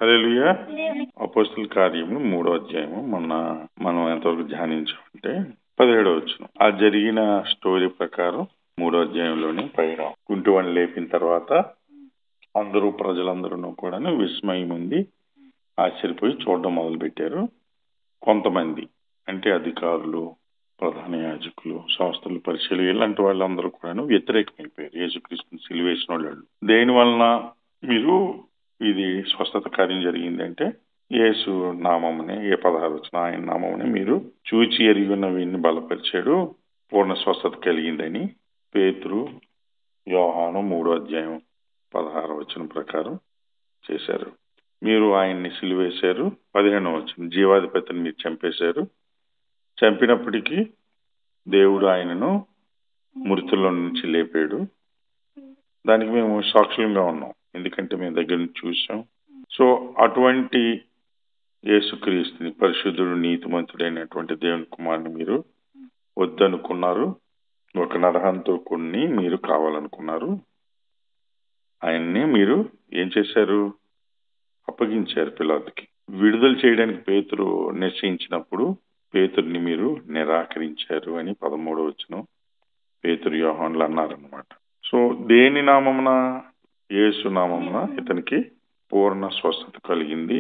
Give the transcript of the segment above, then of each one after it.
హల్లెలూయా. అపోస్తలుల కార్యము 3వ అధ్యాయము మనం ఎంతవరకు ధ్యానించామంటే 17వ వచనం. ఆ జరిగిన స్టోరీ ప్రకారం 3వ అధ్యాయంలోని పైన కుంటివాణ్ణి లేపిన తర్వాత ప్రజలందరూ కూడా విస్మయం ఉంది, ఆశ్చర్యపోయి చూడడం మొదలు పెట్టారు. కొంతమంది అంటే అధికారులు, ప్రధాన యాజకులు, శాస్త్రులు, పరిశీలు ఇలాంటి వాళ్ళందరూ కూడా వ్యతిరేకమైపోయారు యేసుక్రీస్తుని సిలువేసిన వాళ్ళు. దేని వలన మీరు ఇది స్వస్థత కార్యం జరిగిందంటే యేసు నామమునే, 16 వచ్చిన ఆయన నామమునే మీరు చూచి ఎరిగి ఉన్న వీరిని బలపరిచాడు, పూర్ణ స్వస్థత కలిగిందని పేతురు, యోహాను 3వ అధ్యాయం 16వ వచనం ప్రకారం చేశారు. మీరు ఆయన్ని సిలువేశారు. 15వ వచనం, జీవాధిపతిని మీరు చంపేశారు. చంపినప్పటికీ దేవుడు ఆయనను మృతుల్లో నుంచి లేపాడు. దానికి మేము సాక్షులంగా ఉన్నాం, ఎందుకంటే మేము దగ్గర నుంచి చూసాం. సో అటువంటి యేసుక్రీస్తుని, పరిశుద్ధుడు, నీతిమంతుడైనటువంటి దేవుని కుమారుని మీరు వద్దనుకున్నారు. ఒక నరహంతకుణ్ణి మీరు కావాలనుకున్నారు. ఆయన్ని మీరు ఏం చేశారు? అప్పగించారు పిలాతుకి. విడుదల చేయడానికి పేతురు నిశ్చయించినప్పుడు పేతుర్ని మీరు నిరాకరించారు అని 13వ వచనం పేతురు, యోహానులు అన్నారన్నమాట. సో దేని నామమున? యేసు నామమున ఇతనికి పూర్ణ స్వస్థత కలిగింది.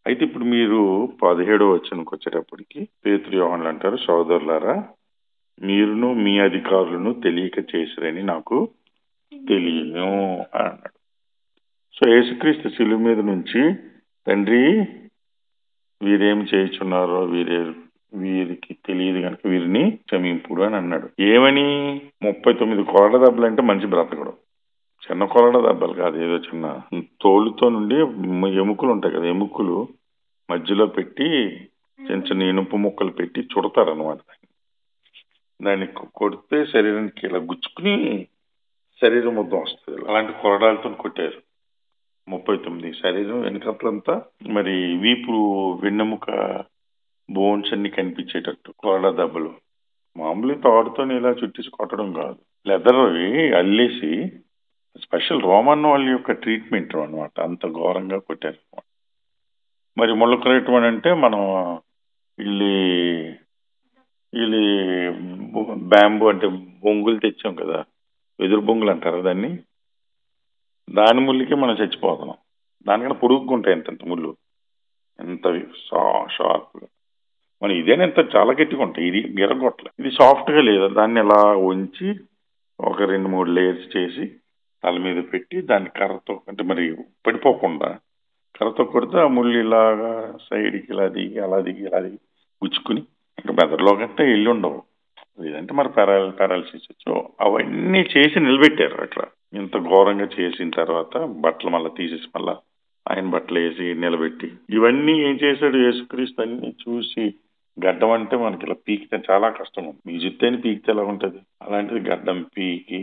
అయితే ఇప్పుడు మీరు 17వ వచనంకి వచ్చేటప్పటికి పేతురు, యోహానులు అంటారు, సోదరులారా, మీరును మీ అధికారులను తెలియక చేసిరని నాకు తెలియను అన్నాడు. సో యేసుక్రీస్తు శిలువ మీద నుంచి, తండ్రి వీరేమి చేయుచున్నారో వీరికి తెలియదు కనుక వీరిని క్షమింపుడు అని అన్నాడు. ఏమని? 39 కొరడ దెబ్బలు అంటే మనిషి బ్రతకడం. చిన్న కొరడ దెబ్బలు కాదు, ఏదో చిన్న తోలుతో నుండి ఎముకలు ఉంటాయి కదా, ఎముకలు మధ్యలో పెట్టి చిన్న చిన్న ఇనుప ముక్కలు పెట్టి చుడతారనమాట. దాన్ని కొడితే శరీరానికి ఇలా గుచ్చుకుని శరీరం మొత్తం వస్తుంది. అలాంటి కొరడాలతో కొట్టారు. 39 శరీరం వెనుకట్లంతా మరి వీపు, వెన్నెముక, బోన్స్ అన్ని కనిపించేటట్టు కొరడా దెబ్బలు. మామూలు తాడుతో ఇలా చుట్టేసి కొట్టడం కాదు, లెదర్ అల్లేసి స్పెషల్ రోమన్ వాళ్ళ యొక్క ట్రీట్మెంట్ అనమాట. అంత ఘోరంగా కొట్టారు. మరి ముళ్ళకరేయటం అంటే మనం వీళ్ళు బ్యాంబు అంటే బొంగులు తెచ్చాం కదా, వెదురు బొంగులు అంటారు దాన్ని. దాని ముళ్ళకి మనం చచ్చిపోతున్నాం. దానికన్నా పొడుగుకుంటాయి ఎంత ముళ్ళు, ఎంత షార్ప్గా. మనం ఇదేనా ఎంత చాలా గట్టిగా ఉంటాయి, ఇది గిరగొట్ల. ఇది సాఫ్ట్గా లేదా, దాన్ని ఎలా ఉంచి ఒక 2-3 లేయర్స్ చేసి తల మీద పెట్టి దాన్ని కర్రతో, అంటే మరి పడిపోకుండా కర్రతో కొడితే ఆ ముళ్ళు ఇలాగా సైడ్కి ఇలా దిగి అలా దిగి ఇలా దిగి గుచ్చుకుని ఇంకా బెదర్లో గట్టే వెళ్ళి ఉండవు. లేదంటే మరి పారాలసిస్. సో అవన్నీ చేసి నిలబెట్టారు అట్లా. ఇంత ఘోరంగా చేసిన తర్వాత బట్టలు మళ్ళీ తీసేసి మళ్ళా ఆయన బట్టలు వేసి నిలబెట్టి ఇవన్నీ ఏం చేశాడు యేసుక్రీస్తు అన్ని చూసి, గడ్డం అంటే మనకి ఇలా పీకితే చాలా కష్టం. మీ జుత్తేని పీకితే ఎలా ఉంటుంది, అలాంటిది గడ్డం పీకి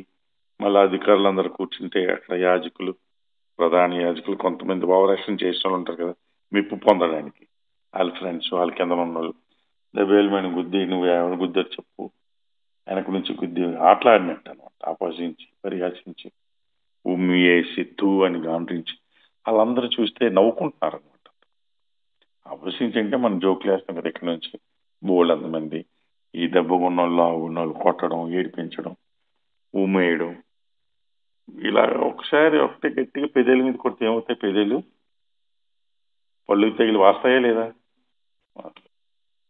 మళ్ళీ అధికారులందరూ కూర్చుంటే అక్కడ యాజకులు, ప్రధాన యాజకులు, కొంతమంది ఓవరాక్షన్ చేసిన వాళ్ళు ఉంటారు కదా, మెప్పు పొందడానికి. వాళ్ళ ఫ్రెండ్స్, వాళ్ళ కింద ఉన్న వాళ్ళు దెబ్బేలమైన గుద్ది, నువ్వు ఎవరు గుద్దారు చెప్పు, వెనక నుంచి గుద్ది ఆటలాడినట్టు అనమాట. ఆపోజించి, పరిహాసించి, ఉమ్మి వేసి, తూ అని గాండ్రించి వాళ్ళందరూ చూస్తే నవ్వుకుంటున్నారు అనమాట. ఆపోజించి అంటే మనం జోకులు వేస్తాం కదా, ఇక్కడ నుంచి బోల్డ్ అంతమంది ఈ దెబ్బ ఉన్నోళ్ళు కొట్టడం, ఏడిపించడం, ఉమ్మేయడం. ఇలా ఒకసారి ఒకటే గట్టిగా పెదేల మీద కొడితే ఏమవుతాయి? పెదేలు పళ్ళు తగిలి వాస్తాయా లేదా?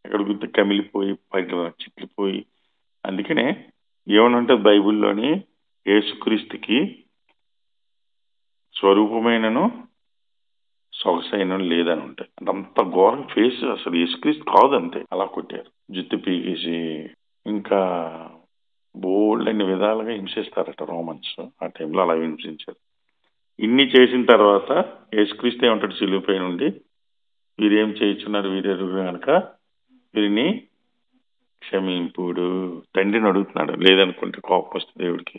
ఎక్కడ గుర్తు కమిలిపోయి పైకి చిట్లిపోయి. అందుకనే ఏమనంటే బైబిల్లోని యేసుక్రీస్తుకి స్వరూపమైనను సొగసైన లేదని ఉంటాయి. అంత ఘోరం ఫేస్ అసలు యేసుక్రీస్తు కాదంతే. అలా కొట్టారు, జుట్టు పీకేసి. ఇంకా బోల్డ్ అన్ని విధాలుగా హింసిస్తారట రోమన్స్. ఆ టైంలో అలా హింసించారు. ఇన్ని చేసిన తర్వాత యేసుక్రీస్తు ఏమంటాడు సిలువపై నుండి? వీరేం చేయించున్నారు వీరెరు కనుక వీరిని క్షమింపుడు. తండ్రిని అడుగుతున్నాడు, లేదనుకుంటే కోపం వస్తుంది దేవుడికి,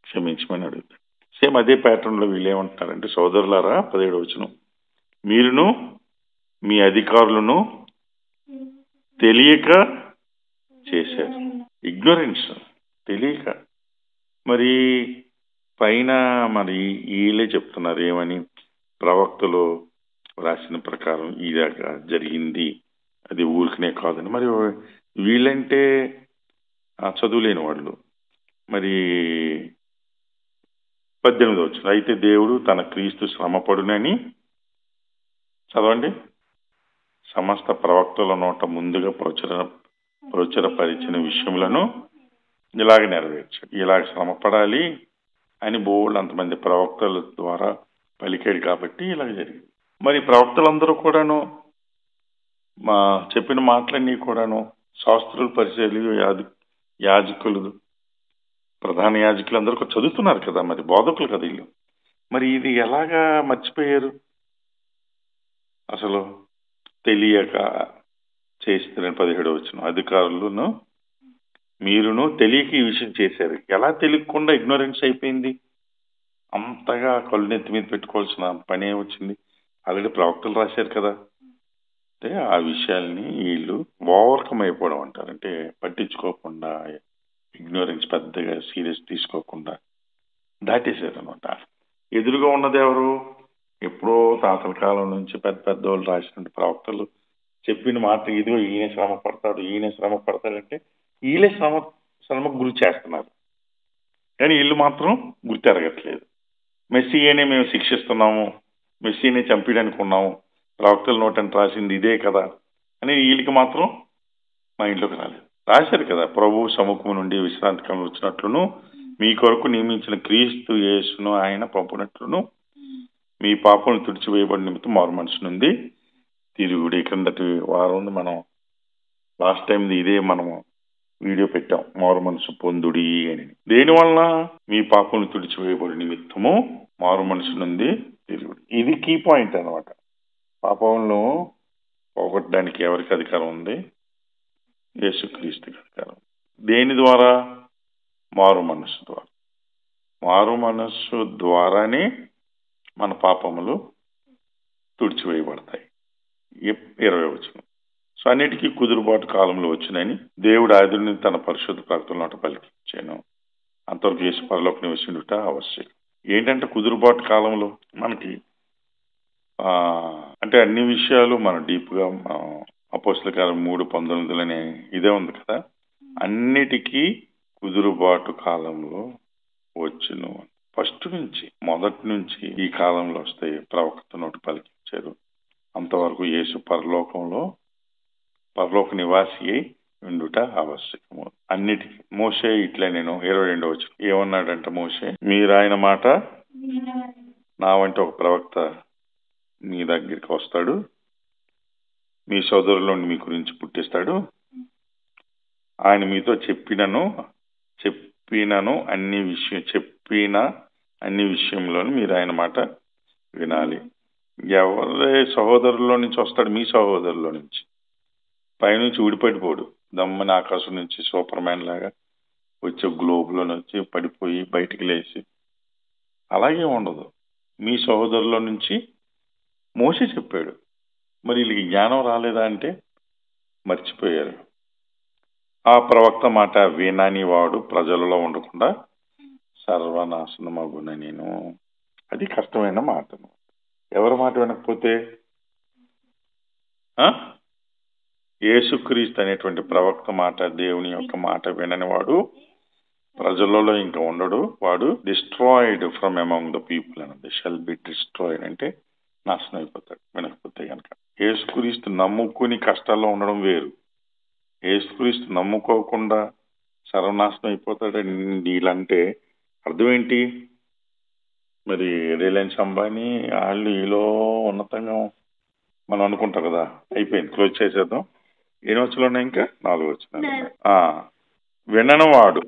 క్షమించమని అడుగుతాడు. సేమ్ అదే ప్యాటర్న్లో వీళ్ళు ఏమంటున్నారంటే, సోదరులారా, 17వ వచనం, మీరును మీ అధికారులను తెలియక చేశారు. ఇగ్నోరెన్స్, తెలియక. మరి పైన మరి వీళ్ళే చెప్తున్నారు ఏమని? ప్రవక్తలు రాసిన ప్రకారం ఇలాగా జరిగింది, అది ఊరికనే కాదని. మరి వీళ్ళంటే చదువులేని వాళ్ళు. మరి 18 వచ్చిన, అయితే దేవుడు తన క్రీస్తు శ్రమపడునని చదవండి, సమస్త ప్రవక్తల నోట ముందుగా ప్రచురపరిచిన విషయములను ఇలాగ నెరవేర్చాడు. ఇలాగ శ్రమపడాలి అని బోల్డ్ అంతమంది ప్రవక్తల ద్వారా పలికాడు కాబట్టి ఇలాగ జరిగింది. మరి ప్రవక్తలందరూ కూడాను చెప్పిన మాటలన్నీ కూడాను శాస్త్రులు, పరిచర్యలు, యాజకులు, ప్రధాన యాజకులు అందరూ చదువుతున్నారు కదా, మరి బోధకులు కదా వీళ్ళు. మరి ఇది ఎలాగా మర్చిపోయారు? అసలు తెలియక చేస్తారని 17 వచ్చిన, అధికారులను మీరును తెలియక ఈ విషయం చేశారు. ఎలా తెలియకుండా ఇగ్నోరెన్స్ అయిపోయింది? అంతగా కళ్ళు నెత్తి మీద పెట్టుకోవాల్సిన పనే వచ్చింది. ఆల్రెడీ ప్రవక్తలు రాశారు కదా. అంటే ఆ విషయాల్ని వీళ్ళు ఓవర్కమ్ అయిపోవడం అంటారు. అంటే పట్టించుకోకుండా, ఇగ్నోరెన్స్ పెద్దగా సీరియస్ తీసుకోకుండా దాటేశారు అనమాట. ఎదురుగా ఉన్నది ఎవరు? ఎప్పుడో తాతల కాలం నుంచి పెద్ద పెద్ద వాళ్ళు రాసినటువంటి ప్రవక్తలు చెప్పిన మాట, ఇదిగో ఈయన శ్రమ పడతాడు, ఈయన శ్రమ పడతాడంటే వీళ్ళే శ్రమకు గురి చేస్తున్నారు. కానీ వీళ్ళు మాత్రం గుర్తెరగట్లేదు. మెస్సీయనే మేము శిక్షిస్తున్నాము, మెస్సీనే చంపేయడానికి ఉన్నాము, ప్రవక్తల నోటని రాసింది ఇదే కదా అని వీళ్ళకి మాత్రం మా ఇంట్లోకి రాలేదు. రాశారు కదా, ప్రభు సముఖము నుండి విశ్రాంతి కాలం వచ్చినట్లును మీ కొరకు నియమించిన క్రీస్తు యేసును ఆయన పంపినట్లును మీ పాపను తుడిచివేయబడిన నిమిత్తం మారు మనసు నుండి తిరుగుడి. క్రిందటి వారం మనం లాస్ట్ టైం ఇదే మనము వీడియో పెట్టాం, మారు మనసు పొందుడి అని. దేని వలన? మీ పాపను తుడిచివేయబడిన నిమిత్తము మారు మనసు నుండి తిరుగుడి. ఇది కీ పాయింట్ అనమాట. పాపంలో పోగొట్టడానికి ఎవరికి అధికారం ఉంది? యేసుక్రీస్తుకి అధికారం. దేని ద్వారా? మారు మనస్సు ద్వారా. మారు మనస్సు ద్వారానే మన పాపములు తుడిచివేయబడతాయి. 20 వచనం. సో అన్నిటికీ కుదురుబాటు కాలంలో వచ్చినని దేవుడు ఆదుని తన పరిశుద్ధ ప్రకటన నోట పలికించాను. అంతవరకు యేసు పరలోక నివసించుట ఆవశ్యకం. ఏంటంటే కుదురుబాటు కాలంలో మనకి అంటే అన్ని విషయాలు మనం డీప్గా అపోస్తల కార్యం 3:19 ఇదే ఉంది కదా. అన్నిటికీ కుదురుబాటు కాలంలో వచ్చును. ఫస్ట్ నుంచి, మొదటి నుంచి ఈ కాలంలో వస్తాయి. ప్రవక్త నోటి పలికించారు. అంతవరకు యేసు పరలోక నివాసి అయి ఉండుట ఆవశ్యకము. అన్నిటికీ. మోషే ఇట్లా, నేను 22 వచ్చిన ఏమన్నాడంటే, మోషే మీరు ఆయన మాట నా వంటి ఒక ప్రవక్త మీ దగ్గరికి వస్తాడు, మీ సోదరులను మీ గురించి పుట్టిస్తాడు, ఆయన మీతో చెప్పిన అన్ని విషయంలోనూ మీరు ఆయన మాట వినాలి. ఎవరి సహోదరుల్లో నుంచి వస్తాడు? మీ సహోదరులో నుంచి. పైనుంచి ఊడిపడిపోడు, దమ్మని ఆకాశం నుంచి సూపర్ మ్యాన్ లాగా వచ్చే గ్లోబ్లో నుంచి పడిపోయి బయటికి లేచి అలాగే ఉండదు. మీ సహోదరులో నుంచి మోషే చెప్పాడు. మరి వీళ్ళకి జ్ఞానం రాలేదా అంటే మర్చిపోయారు. ఆ ప్రవక్త మాట వినని వాడు ప్రజలలో ఉండకుండా సర్వనాశనమగున. నేను అది కష్టమైన మాట. ఎవరి మాట వినకపోతే? యేసుక్రీస్తు అనేటువంటి ప్రవక్త మాట, దేవుని యొక్క మాట వినని వాడు ప్రజలలో ఇంకా ఉండడు. వాడు destroyed from among the people అన్నది. షల్ బి డిస్ట్రాయిడ్ అంటే నాశనం అయిపోతాడు వినకపోతే కనుక. యేసుక్రీస్తు నమ్ముకుని కష్టాల్లో ఉండడం వేరు, యేసుక్రీస్తు నమ్ముకోకుండా సర్వనాశనం అయిపోతాడు వీళ్ళంటే అర్థం ఏంటి? మరి రిలయన్స్ అంబానీ వాళ్ళు ఈలో ఉన్నతంగా మనం అనుకుంటాం కదా. అయిపోయింది, క్లోజ్ చేసేద్దాం. ఎన్ని వచ్చులు ఉన్నాయి? ఇంకా 4 వచ్చిన. విననవాడు,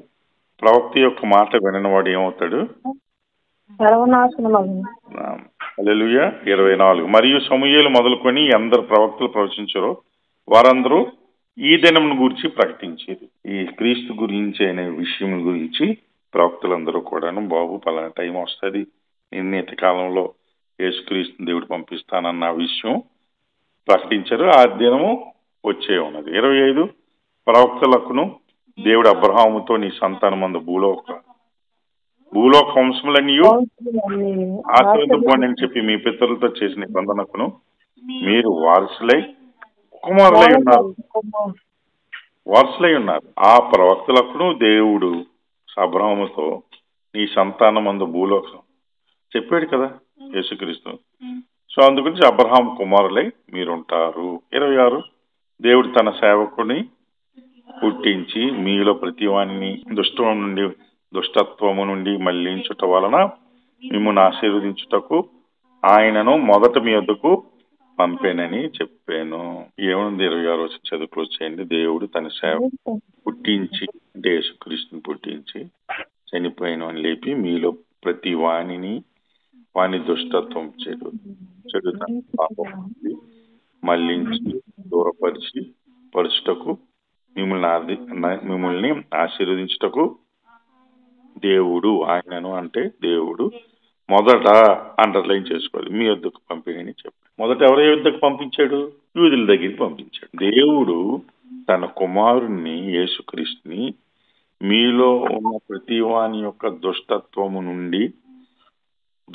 ప్రవక్త యొక్క మాట విననవాడు ఏమవుతాడు? హల్లెలూయా. 24. మరియు సమూయేలు మొదలుకొని అందరు ప్రవక్తలు ప్రవచించారు, వారందరూ ఈ దినం గురించి ప్రకటించేది. ఈ క్రీస్తు గురించి అనే విషయం గురించి ప్రవక్తలందరూ కూడాను, బాబు పలానా టైం వస్తుంది, నిర్ణీత కాలంలో యేసుక్రీస్తు దేవుడు పంపిస్తానన్న విషయం ప్రకటించారు. ఆ దినము వచ్చే ఉన్నది. 25. ప్రవక్తలకును దేవుడు అబ్రహాముతో నీ సంతానమందు భూలోక భూలోక వంశములన్నీ ఆశీర్వదింపబడి అని చెప్పి మీ పితరులతో చేసిన నిబంధనకును మీరు వారసులై ఉన్నారు. ఆ ప్రవక్తలకు దేవుడు అబ్రహాముతో నీ సంతానమందు భూలోకం చెప్పాడు కదా యేసుక్రీస్తు. సో అందుగురించి అబ్రహాం కుమారులై మీరుంటారు. 26 దేవుడు తన సేవకుని పుట్టించి మీలో ప్రతివాన్ని దుష్టత్వము నుండి మళ్లించుట వలన మిమ్మల్ని ఆశీర్వదించుటకు ఆయనను మొదట మీ వద్దకు పంపేనని చెప్పాను. ఏముంది 26 చదువుకు వచ్చేయండి. దేవుడు తన సేవ పుట్టించి అంటే యేసుక్రీస్తుని పుట్టించి చనిపోయిన లేపి మీలో ప్రతి వాని దుష్టత్వం చెడు పాపం మళ్లించి దూరపరిచి పరుచుటకు మిమ్మల్ని ఆశీర్వదించుటకు దేవుడు ఆయనను అంటే దేవుడు మొదట అండర్లైన్ చేసుకోవాలి మీ వద్దకు పంపిణని చెప్పాడు. మొదట ఎవరి వద్దకు పంపించాడు? యూదుల దగ్గరికి పంపించాడు. దేవుడు తన కుమారుణ్ణి యేసుక్రీస్తుని మీలో ఉన్న ప్రతి వాని యొక్క దుష్టత్వము నుండి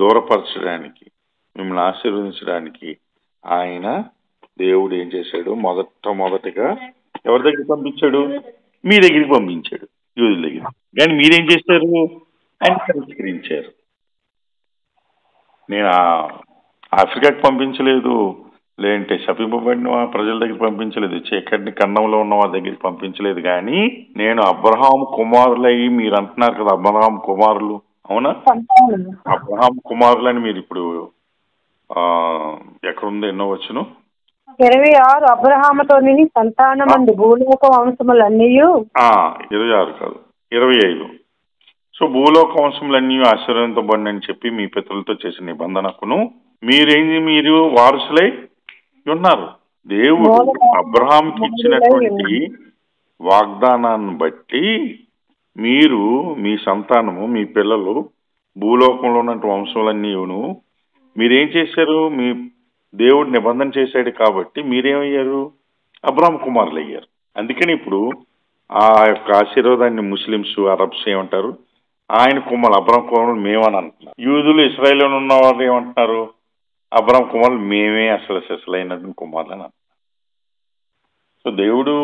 దూరపరచడానికి మిమ్మల్ని ఆశీర్వదించడానికి ఆయన దేవుడు ఏం చేశాడు? మొదటగా ఎవరి దగ్గరికి పంపించాడు? మీ దగ్గరికి పంపించాడు, యూదుల దగ్గర. కానీ మీరేం చేశారు? ఆయన తిరస్కరించారు. నేను ఆఫ్రికాకి పంపించలేదు, లేదంటే శపింపబడిన ప్రజల దగ్గర పంపించలేదు, చీకటిని ఖండంలో ఉన్న వాళ్ళ దగ్గరికి పంపించలేదు. కానీ నేను అబ్రహాం కుమారులయ్యి మీరు అంటున్నారు కదా, అబ్రహాం కుమారులు, అవునా? అబ్రహాం కుమారులని మీరు ఇప్పుడు ఎక్కడుందో ఎన్నో వచ్చును 26 అబ్రహాముతో సంతానమందు భూలోక వంశములన్నీ 26 కాదు 25. సో భూలోక వంశములన్నీ ఆశీర్వదించబడి అని చెప్పి మీ పితరులతో చేసిన నిబంధనకును మీరు వారసులై ఉన్నారు. దేవుడు అబ్రహాంకి ఇచ్చినటువంటి వాగ్దానాన్ని బట్టి మీరు మీ సంతానము మీ పిల్లలు భూలోకంలో ఉన్నటువంటి వంశములన్నీను మీరేం చేశారు? మీ దేవుడు నిబంధన చేశాడు కాబట్టి మీరేమయ్యారు? అబ్రహాం కుమారులు అయ్యారు. అందుకని ఇప్పుడు ఆ యొక్క ఆశీర్వాదాన్ని ముస్లిమ్స్, అరబ్స్ ఏమంటారు? ఆయన కుమారులు అబ్రహాం కుమారులు మేమని అంటున్నారు. యూదులు ఇస్రాయేల్లో ఉన్న వాళ్ళు ఏమంటున్నారు? అబ్రహాం కుమారులు మేమే అసలైనటువంటి కుమారులు అని అంటున్నారు. సో దేవుడు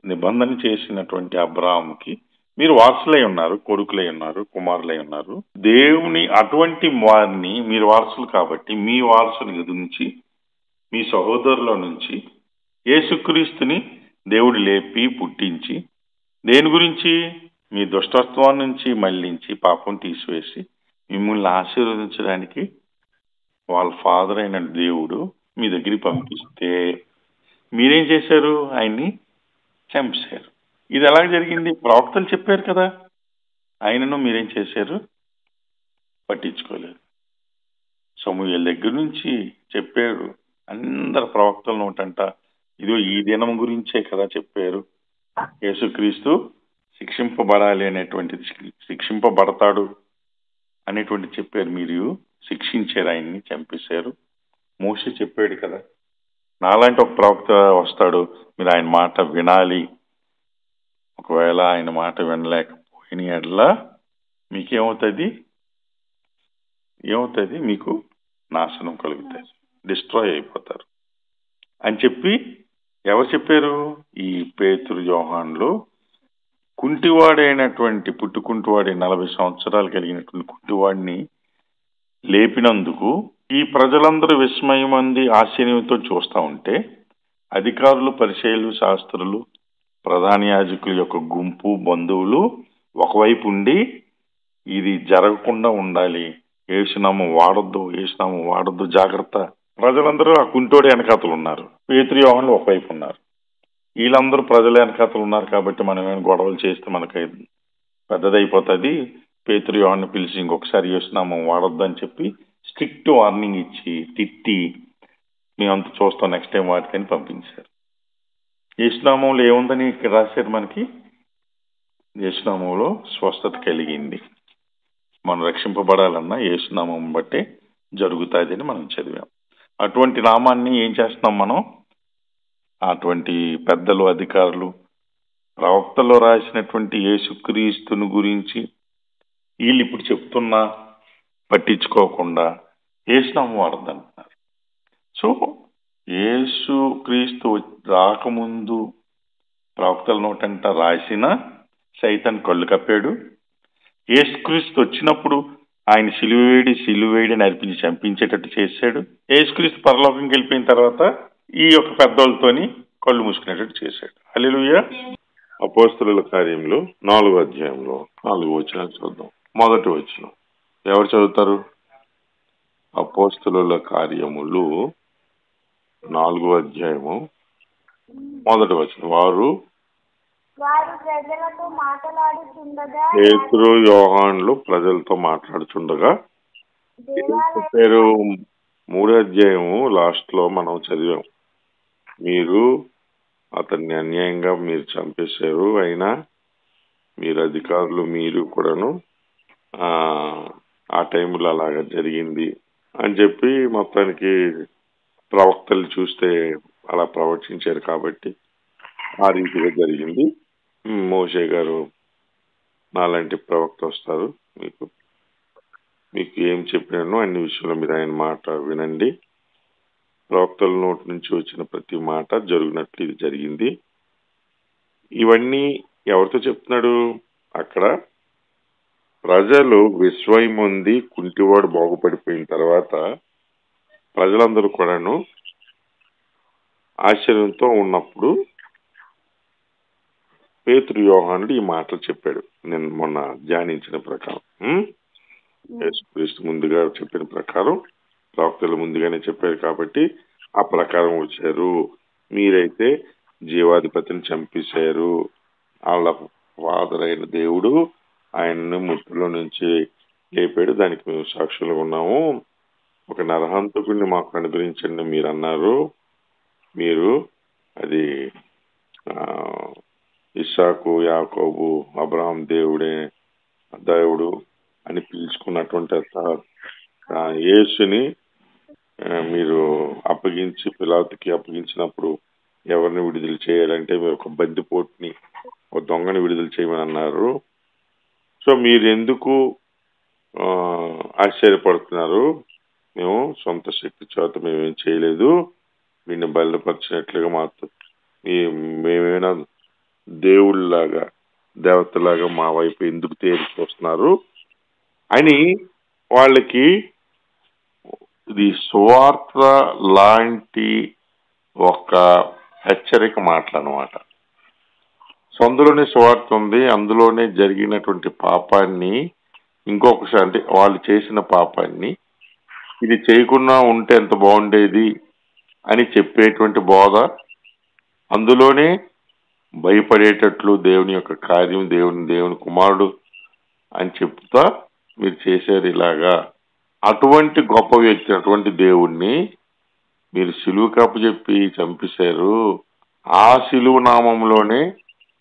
నిబంధన చేసినటువంటి అబ్రహాంకి మీరు వారసులై ఉన్నారు, కొడుకులై ఉన్నారు, కుమారులై ఉన్నారు. దేవుని అటువంటి వారిని మీరు వారసులు కాబట్టి మీ వారసుల నుంచి మీ సహోదరుల నుంచి యేసుక్రీస్తుని దేవుడు లేపి పుట్టించి దేని గురించి? మీ దుష్టత్వం నుంచి మళ్లించి పాపం తీసివేసి మిమ్మల్ని ఆశీర్వదించడానికి వాళ్ళ ఫాదర్ అయిన దేవుడు మీ దగ్గరికి పంపిస్తే మీరేం చేశారు? ఆయన్ని చంపేశారు. ఇది ఎలా జరిగింది? ప్రవక్తలు చెప్పారు కదా. ఆయనను మీరేం చేశారు? పట్టించుకోలేదు. సమూయేలు దగ్గర నుంచి చెప్పాడు. అందరు ప్రవక్తల నోటంట ఇదో ఈ దినం గురించే కదా చెప్పారు. యేసుక్రీస్తు శిక్షింపబడాలి అనేటువంటిది, శిక్షింపబడతాడు అనేటువంటి చెప్పారు. మీరు శిక్షించారు, ఆయన్ని చంపేశారు. మోషే చెప్పాడు కదా, నాలాంటి ఒక ప్రవక్త వస్తాడు, మీరు ఆయన మాట వినాలి. ఒకవేళ ఆయన మాట వినలేకపోయిన ఎడల మీకేమవుతుంది? మీకు నాశనం కలుగుతుంది, డిస్ట్రాయ్ అయిపోతారు అని చెప్పి ఎవరు చెప్పారు? ఈ పేతురు, యోహాన్లు కుంటివాడైనటువంటి పుట్టుకుంటివాడి 40 సంవత్సరాలు కలిగినటువంటి కుంటివాడిని లేపినందుకు ఈ ప్రజలందరూ విస్మయమంది ఆశ్చర్యంతో చూస్తూ ఉంటే అధికారులు, పరిచయులు, శాస్త్రులు, ప్రధాన యాజకుల యొక్క గుంపు, బంధువులు ఒకవైపు ఉండి ఇది జరగకుండా ఉండాలి, యేసునామం వాడొద్దు, జాగ్రత్త. ప్రజలందరూ ఆ కుంటోడి వెనకాతలు ఉన్నారు, పేతురు, యోహాన్లు ఒకవైపు ఉన్నారు. వీళ్ళందరూ ప్రజల వెనకాతలు ఉన్నారు కాబట్టి మనం ఏమైనా గొడవలు చేస్తే మనకి పెద్దదైపోతుంది. పేతురు, యోహాన్ని పిలిచి ఇంకొకసారి యేసునామం వాడొద్దు అని చెప్పి స్ట్రిక్ట్ వార్నింగ్ ఇచ్చి తిట్టి మేమంతా చూస్తాం, నెక్స్ట్ టైం వాటికని పంపించారు. యేసునామంలో ఏముందని ఇక్కడ రాశారు మనకి? యేసునామంలో స్వస్థత కలిగింది. మనం రక్షింపబడాలన్నా యేసునామం బట్టే జరుగుతుంది అని మనం చదివాం. అటువంటి నామాన్ని ఏం చేస్తున్నాం మనం? అటువంటి పెద్దలు, అధికారులు, ప్రవక్తలో రాసినటువంటి యేసుక్రీస్తుని గురించి వీళ్ళు ఇప్పుడు చెప్తున్నా పట్టించుకోకుండా యేసునామం వాడద్దంటున్నారు. సో యేసు క్రీస్తు రాకముందు ప్రవక్తల నోటంట రాసిన సైతాన్ కళ్ళు కప్పాడు. యేసుక్రీస్తు వచ్చినప్పుడు ఆయన సిలువేడి నడిపించి చంపించేటట్టు చేశాడు. యేసుక్రీస్తు పరలోకంకి వెళ్ళిపోయిన తర్వాత ఈ యొక్క పెద్దోళ్ళతోని కళ్ళు మూసుకునేటట్టు చేశాడు. హల్లెలూయా. అపోస్తలుల కార్యంలో 4వ అధ్యాయంలో 4 వచనాలు చూద్దాం. మొదటి వచనం ఎవరు చదువుతారు? అపోస్తలుల కార్యములు 4వ అధ్యాయము మొదటి వచనం. వారు ప్రజలతో మాట్లాడుచుండగా పేతురు యోహానులు ప్రజలతో మాట్లాడుచుండగా పేరు 3వ అధ్యాయము లాస్ట్ లో మనం చదివాం. మీరు అతన్ని అన్యాయంగా మీరు చంపేశారు, అయినా మీరు అధికారులు మీరు కూడాను ఆ టైంలో అలాగా జరిగింది అని చెప్పి మొత్తానికి ప్రవక్తలు చూస్తే అలా ప్రవచించారు కాబట్టి ఆ రీతిగా జరిగింది. మోషే గారు నాలాంటి ప్రవక్త వస్తారు, మీకు ఏం చెప్పినానో అన్ని విషయంలో మీరు ఆయన మాట వినండి. ప్రవక్తల నోటి నుంచి వచ్చిన ప్రతి మాట జరుగునట్లు ఇది జరిగింది. ఇవన్నీ ఎవరితో చెప్తున్నాడు? అక్కడ ప్రజలు విస్మయం పొంది కుంటివాడు బాగుపడిపోయిన తర్వాత ప్రజలందరూ కూడాను ఆశ్చర్యంతో ఉన్నప్పుడు పేతురు యోహానుడు ఈ మాటలు చెప్పాడు. నేను మొన్న ధ్యానించిన ప్రకారం, యేసుక్రీస్తు ముందుగా చెప్పిన ప్రకారం ప్రవక్తలు ముందుగానే చెప్పారు కాబట్టి ఆ ప్రకారం వచ్చారు. మీరైతే జీవాధిపతిని చంపేశారు, వాళ్ళ ఫాదర్ అయిన దేవుడు ఆయన్ని మృతుల నుంచి లేపాడు, దానికి మేము సాక్షులుగా ఉన్నాము. ఒక నరహంతకుడిని మాకు అనుగ్రహించండి మీరు అన్నారు. మీరు అది ఇస్సాకు, యాకోబు, అబ్రహాం దేవుడు అని పిలుచుకున్నటువంటి యేసుని మీరు అప్పగించి పిలాతుకి అప్పగించినప్పుడు ఎవరిని విడుదల చేయాలంటే మీరు ఒక బందిపోటుని, ఒక దొంగని విడుదల చేయమని అన్నారు. సో మీరు ఎందుకు ఆశ్చర్యపడుతున్నారు? మేము సొంత శక్తి చేత మేమేం చేయలేదు, వీడిని బయలుపరిచినట్లుగా మేమేమైనా దేవుళ్ళలాగా దేవతలాగా మా వైపు ఎందుకు తేలిపోతున్నారు అని వాళ్ళకి ఇది సువార్త లాంటి ఒక హెచ్చరిక మాటలన్నమాట. సో అందులోనే సువార్త ఉంది, అందులోనే జరిగినటువంటి పాపాన్ని ఇంకొకసారి అంటే వాళ్ళు చేసిన పాపాన్ని ఇది చేయకుండా ఉంటే ఎంత బాగుండేది అని చెప్పేటువంటి బోధ, అందులోనే భయపడేటట్లు దేవుని యొక్క కార్యం, దేవుని కుమారుడు అని చెప్తా మీరు చేశారు ఇలాగా. అటువంటి గొప్ప వ్యక్తి, అటువంటి దేవుణ్ణి మీరు సిలువు కప్పచెప్పి చంపేశారు. ఆ సిలువు నామంలోనే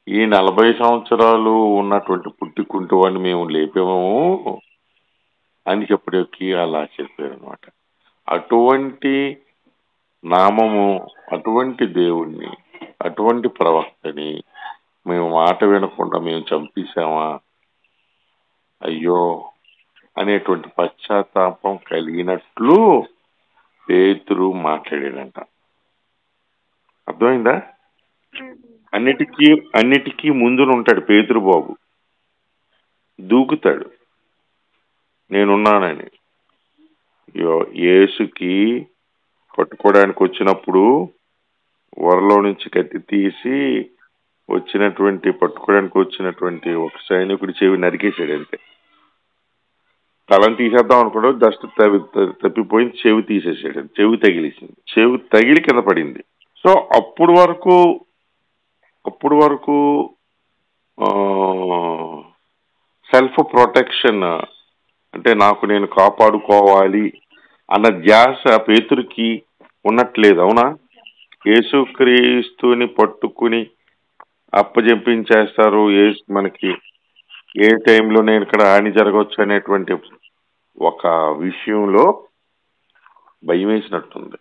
ఈ 40 సంవత్సరాలు ఉన్నటువంటి పుట్టికుంటువాన్ని మేము లేపాము అని చెప్పడానికి అలా చెప్పారు అనమాట. అటువంటి నామము, అటువంటి దేవుణ్ణి, అటువంటి ప్రవక్తని మేము మాట వినకుండా మేము చంపేశామా, అయ్యో అనేటువంటి పశ్చాత్తాపం కలిగినట్లు పేతురు మాట్లాడాడంట. అర్థమైందా? అన్నిటికీ ముందునుంటాడు పేతురు బాబు, దూకుతాడు నేనున్నానని. యేసుకి పట్టుకోవడానికి వచ్చినప్పుడు వరలో నుంచి కత్తి తీసి పట్టుకోవడానికి వచ్చినటువంటి ఒక సైనికుడి చెవి నరికేశాడు. అంతే, తలని తీసేద్దాం అనుకోవడం జస్ట్ తప్పిపోయింది, చెవి తీసేసాడు. చెవి తగిలేసింది, చెవి తగిలి కింద పడింది. సో అప్పుడు వరకు సెల్ఫ్ ప్రొటెక్షన్ అంటే నాకు నేను కాపాడుకోవాలి అన్న ధ్యాస పేతురికి ఉన్నట్లేదు. అవునా? యేసుక్రీస్తుని పట్టుకుని అప్పజెప్పించేస్తారు, మనకి ఏ టైంలో నేను ఇక్కడ హాని జరగవచ్చు అనేటువంటి ఒక విషయంలో భయం వేసినట్టుంది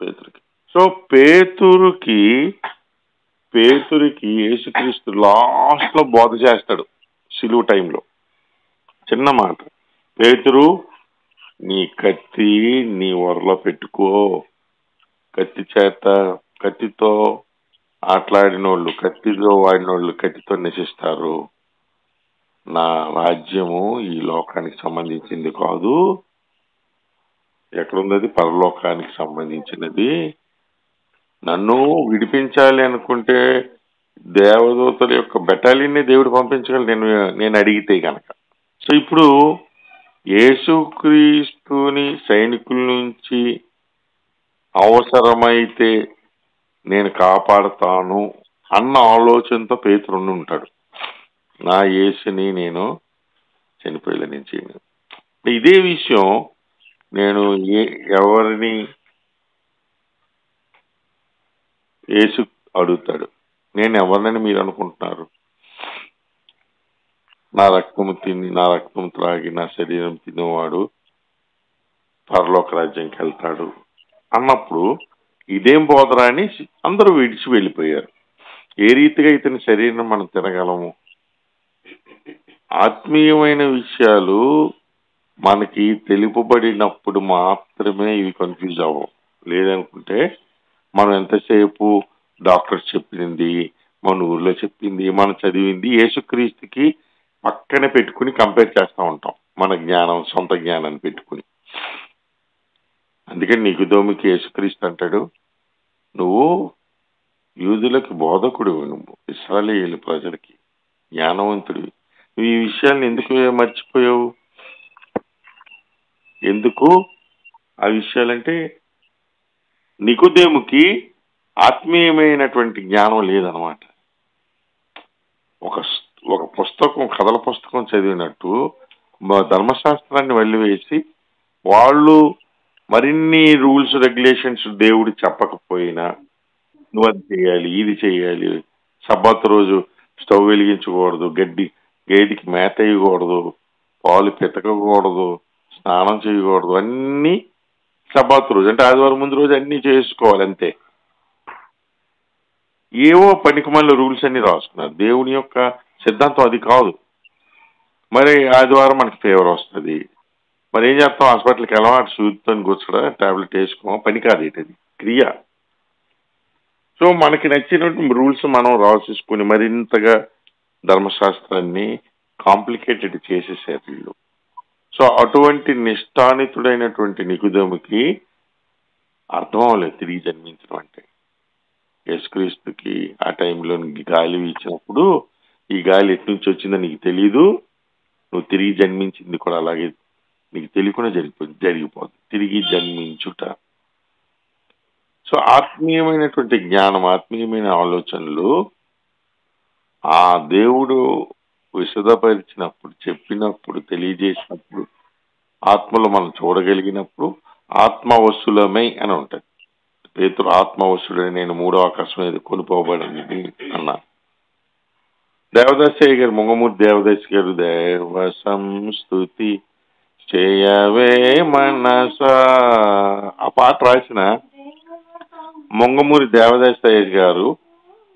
పేతురికి. సో పేతురికి యేసుక్రీస్తు లాస్ట్ లో బోధ చేస్తాడు సిలువ టైంలో. చిన్న మాట. పేతురు, నీ కత్తి నీ వరలో పెట్టుకో. కత్తితో ఆటలాడినోళ్ళు, కత్తితో వాడినోళ్ళు కత్తితో నశిస్తారు. నా రాజ్యము ఈ లోకానికి సంబంధించింది కాదు. ఎక్కడున్నది? పరలోకానికి సంబంధించినది. నన్ను విడిపించాలి అనుకుంటే దేవదూతల యొక్క బెటాలియన్ని దేవుడు పంపించగలరు నేను అడిగితే గనక. సో ఇప్పుడు యేసుక్రీస్తుని సైనికుల నుంచి అవసరమైతే నేను కాపాడతాను అన్న ఆలోచనతో పేతురు ఉంటాడు. నా యేసుని నేను చనిపోయేలా నేను చేయను. ఇదే విషయం నేను ఎవరిని యేసు అడుగుతాడు, నేను ఎవరినని మీరు అనుకుంటున్నారు? నా రక్తము తిని, నా రక్తం త్రాగి, నా శరీరం తినేవాడు పరలోక రాజ్యానికి వెళ్తాడు అన్నప్పుడు ఇదేం బోధరా అని అందరూ విడిచి వెళ్ళిపోయారు. ఏ రీతిగా ఇతని శరీరం మనం తినగలము? ఆత్మీయమైన విషయాలు మనకి తెలుపబడినప్పుడు మాత్రమే ఇవి కన్ఫ్యూజ్ అవ్వం. లేదనుకుంటే మనం ఎంతసేపు డాక్టర్స్ చెప్పింది, మన ఊర్లో చెప్పింది, మనం చదివింది యేసుక్రీస్తుకి పక్కనే పెట్టుకుని కంపేర్ చేస్తూ ఉంటాం. మన జ్ఞానం, సొంత జ్ఞానాన్ని పెట్టుకుని. అందుకని నికోదేముకి యేసుక్రీస్తు అంటాడు, నువ్వు యూదులకు బోధకుడివి, నువ్వు ఇశ్రాయేలు ప్రజలకి జ్ఞానవంతుడివి. నువ్వు ఈ విషయాన్ని ఎందుకు మర్చిపోయావు? ఎందుకు ఆ విషయాలంటే నికోదేముకి ఆత్మీయమైనటువంటి జ్ఞానం లేదనమాట. ఒక పుస్తకం, కథల పుస్తకం చదివినట్టు ధర్మశాస్త్రాన్ని వెళ్ళివేసి వాళ్ళు మరిన్ని రూల్స్ రెగ్యులేషన్స్ దేవుడు చెప్పకపోయినా నువ్వు అది చేయాలి, ఇది చేయాలి, సబ్బాత్ రోజు స్టవ్ వెలిగించకూడదు, గేదెకి మేత వేయకూడదు, పాలు పితకకూడదు, స్నానం చేయకూడదు, అన్నీ సబ్బాత్ రోజు అంటే ఆదివారం ముందు రోజు అన్నీ చేసుకోవాలి అంతే. ఏవో పనికిమాలిన రూల్స్ అన్ని రాసుకున్నారు. దేవుని యొక్క సిద్ధాంతం అది కాదు. మరి ఆదివారం మనకి ఫీవర్ వస్తుంది, మరి ఏం చేస్తాం? హాస్పిటల్కి వెళ్ళాం, సూదితో కూర్చోడా, టాబ్లెట్ వేసుకోమా? పని కాదు ఏంటది, క్రియ. సో మనకి నచ్చినట్టు రూల్స్ మనం రాసేసుకుని మరింతగా ధర్మశాస్త్రాన్ని కాంప్లికేటెడ్ చేసేసారు వీళ్ళు. సో అటువంటి నిష్ఠానితుడైనటువంటి నికోదేముకి అర్థం అవ్వలేదు తిరిగి జన్మించడం అంటే. యేసుక్రీస్తుకి ఆ టైంలో గాలి వీచినప్పుడు ఈ గాలి ఎటు నుంచి వచ్చిందో నీకు తెలీదు, నువ్వు తిరిగి జన్మించింది కూడా అలాగే నీకు తెలియకుండా జరిగిపోతుంది. తిరిగి జన్మించుట. సో ఆత్మీయమైనటువంటి జ్ఞానం, ఆత్మీయమైన ఆలోచనలు ఆ దేవుడు విశదపరిచినప్పుడు, చెప్పినప్పుడు, తెలియజేసినప్పుడు, ఆత్మలో మనం చూడగలిగినప్పుడు ఆత్మవశులమై అని ఉంటుంది. పేతురు ఆత్మవశుడని నేను 3వ ఆకాశం మీద కొనుపోబడింది అన్నా. దేవదాసయ్య గారు, మొంగమూరి దేవదాస్ గారు, దేవ సంస్తుతి చేయవే మనస ఆ పాట రాసిన మొంగమూరి దేవదాసయ్య గారు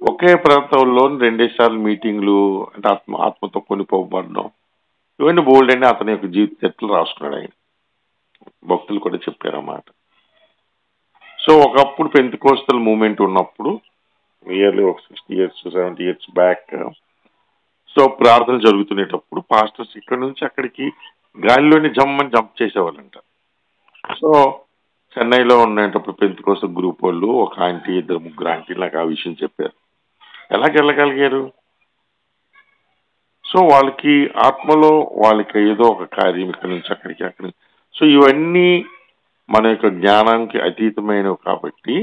ఒకే ప్రాంతంలో 2 సార్లు మీటింగ్లు, అంటే ఆత్మతో కొనిపోబడడం, ఇవన్నీ బోల్డ్ అని అతని యొక్క జీవిత చరిత్రలు రాసుకున్నాడు ఆయన. భక్తులు కూడా చెప్పారన్నమాట. సో ఒకప్పుడు పెంతెకోస్తల్ మూమెంట్ ఉన్నప్పుడు, నియర్లీ ఒక 60 years 70 years బ్యాక్, సో ప్రార్థనలు జరుగుతునేటప్పుడు పాస్టర్స్ ఇక్కడ నుంచి అక్కడికి గాలిలోని జంప్ చేసేవాళ్ళంట. సో చెన్నైలో ఉండేటప్పుడు పెంతెకోస్తల్ గ్రూప్ వాళ్ళు ఒక ఆంటీ, 2-3 ఆంటీ నాకు ఆ విషయం చెప్పారు. ఎలాగెళ్ళగలిగారు? సో వాళ్ళకి ఆత్మలో వాళ్ళకి ఏదో ఒక కార్యం ఇక్కడ నుంచి అక్కడికి. సో ఇవన్నీ మన యొక్క జ్ఞానానికి అతీతమైనవి కాబట్టి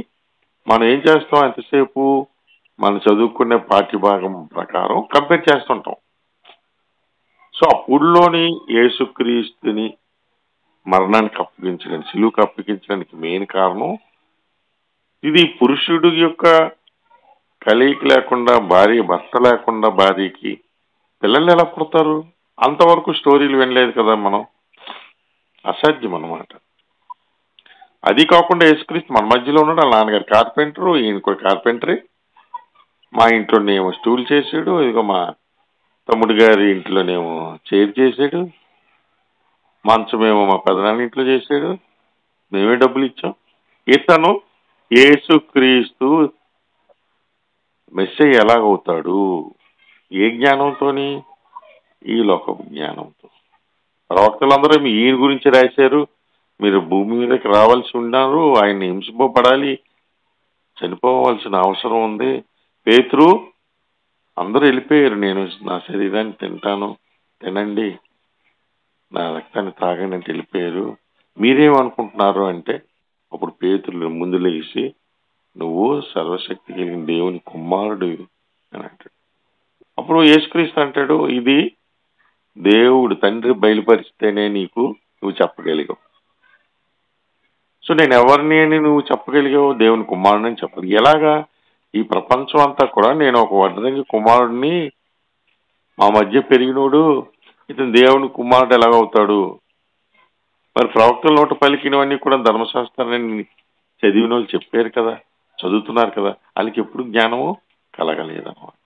మనం ఏం చేస్తాం? ఎంతసేపు మనం చదువుకునే పాఠ్యభాగం ప్రకారం కంపేర్ చేస్తుంటాం. సో అప్పుడులోని యేసుక్రీస్తుని మరణానికి అప్పగించడానికి, సిలువకు అప్పగించడానికి మెయిన్ కారణం ఇది. పురుషుడు యొక్క కలయిక లేకుండా, భర్త లేకుండా భార్యకి పిల్లలు ఎలా పుడతారు? అంతవరకు స్టోరీలు వినలేదు కదా మనం. అసాధ్యం అన్నమాట. అది కాకుండా యేసుక్రీస్తు మన మధ్యలో ఉన్నాడు. వాళ్ళ నాన్నగారు కార్పెంటరు, ఈయన కూడా కార్పెంటరే. మా ఇంట్లోనేమో స్టూల్ చేసాడు, ఇదిగో మా తమ్ముడు గారి ఇంట్లోనేమో చైర్ చేసాడు. మంచమేమో మా పెదనాన్న ఇంట్లో చేశాడు, మేమే డబ్బులు ఇచ్చాం. ఇతను యేసుక్రీస్తు మెస్సయ్య ఎలాగవుతాడు? ఏ జ్ఞానంతోని? ఈ లోకపు జ్ఞానంతో. ప్రవక్తలందరూ ఈయన గురించి రాశారు. మీరు భూమి మీదకి రావాల్సి ఉన్నారు, ఆయన హింసింపబడాలి, చనిపోవాల్సిన అవసరం ఉంది. పేతురు అందరూ వెళ్ళిపోయారు, నేను నా శరీరాన్ని తింటాను, తినండి, నా రక్తాన్ని తాగండి అంటే వెళ్ళిపోయారు. మీరేమనుకుంటున్నారు అంటే అప్పుడు పేతురు ముందు లేచి, నువ్వు సర్వశక్తి కలిగిన దేవుని కుమారుడు అని అంటాడు. అప్పుడు యేసుక్రీస్తు అంటాడు, ఇది దేవుడు తండ్రి బయలుపరిస్తేనే నువ్వు చెప్పగలిగావు. సో నేను ఎవరిని అని నువ్వు చెప్పగలిగావు? దేవుని కుమారుడు అని చెప్పదు. ఎలాగా? ఈ ప్రపంచం అంతా కూడా నేను ఒక వడ్రంగి కుమారుడిని, మా మధ్య పెరిగినోడు, ఇతను దేవుని కుమారుడు ఎలాగవుతాడు? మరి ప్రవక్తల నోట పలికినవన్నీ కూడా ధర్మశాస్త్రాన్ని చదివిన వాళ్ళు చెప్పారు కదా, చదువుతున్నారు కదా, వాళ్ళకి ఎప్పుడు జ్ఞానము కలగలేదన్నమాట.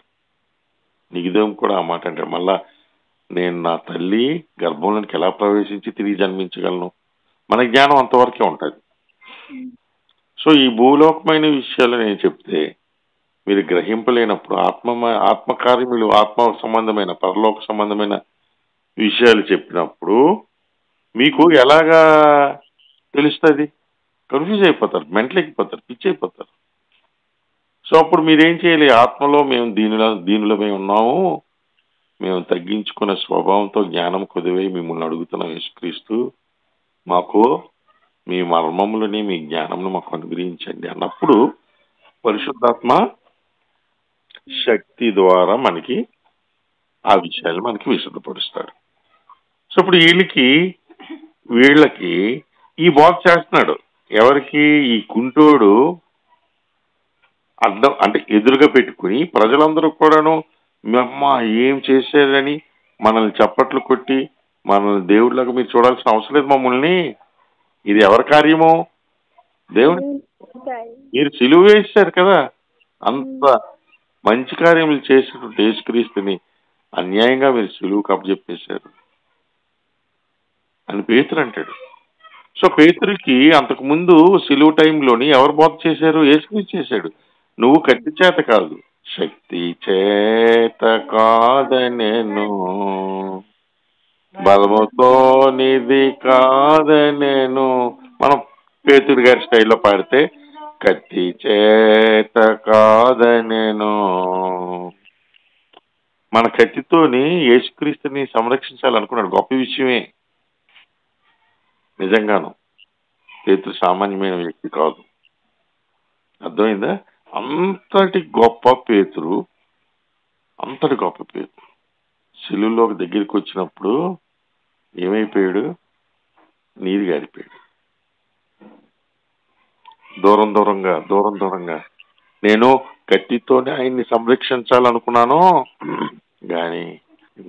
నిగిదేం కూడా ఆ మాట అంటే, మళ్ళా నేను నా తల్లి గర్భంలోనికి ఎలా ప్రవేశించి తిరిగి జన్మించగలను? మన జ్ఞానం అంతవరకే ఉంటుంది. సో ఈ భూలోకమైన విషయాలు నేను చెప్తే మీరు గ్రహింపలేనప్పుడు, ఆత్మకార్యములు, ఆత్మ సంబంధమైన పరలోక సంబంధమైన విషయాలు చెప్పినప్పుడు మీకు ఎలాగా తెలుస్తుంది? కన్ఫ్యూజ్ అయిపోతారు, మెంటల్ అయిపోతారు, పిచ్చి అయిపోతారు. సో అప్పుడు మీరేం చేయాలి? ఆత్మలో మేము దీనిలో ఉన్నాము, మేము తగ్గించుకున్న స్వభావంతో జ్ఞానం కొదివై మిమ్మల్ని అడుగుతున్నాం, యేసుక్రీస్తు మాకు మీ మర్మములని, మీ జ్ఞానమును మాకు అనుగ్రహించండి అన్నప్పుడు పరిశుద్ధాత్మ శక్తి ద్వారా మనకి ఆ విషయాలు మనకి విశదపరుస్తాడు. సో ఇప్పుడు వీళ్ళకి ఈ బోధ చేస్తున్నాడు. ఎవరికి? ఈ కుంటోడు అర్థం అంటే ఎదురుగా పెట్టుకుని ప్రజలందరూ కూడాను అమ్మ ఏం చేశారని మనల్ని చప్పట్లు కొట్టి, మనల్ని దేవుడిలాగా మీరు చూడాల్సిన అవసరం లేదు మమ్మల్ని, ఇది ఎవరి కార్యము? దేవుని. మీరు సిలువ వేశారు కదా, అంత మంచి కార్యములు చేసినటువంటి యేసుక్రీస్తుని అన్యాయంగా మీరు సిలువకు అప్పచెప్పేశారు అని పేతురు అంటాడు. సో పేతురుకి అంతకు ముందు సిలువ టైంలోని ఎవరు బోధ చేశారు? యేసుక్రీస్తు చేశాడు. నువ్వు కత్తి చేత కాదు, శక్తి చేత కాదనెను, బలముతో నిధి కాదనెను. మనం పేతురు గారి స్టైల్లో పాడితే, కత్తి చేత కాదనెను. మన కత్తితోని యేసుక్రీస్తుని సంరక్షించాలనుకున్నాడు, గొప్ప విషయమే నిజంగాను. పేతురు సామాన్యమైన వ్యక్తి కాదు, అర్థమైందా? అంతటి గొప్ప పేతురు సిలువలోకి దగ్గరికి వచ్చినప్పుడు ఏమైపోయాడు? నీరు గారిపోయాడు. దూరంగా నేను కత్తితోనే ఆయన్ని సంరక్షించాలనుకున్నాను, గాని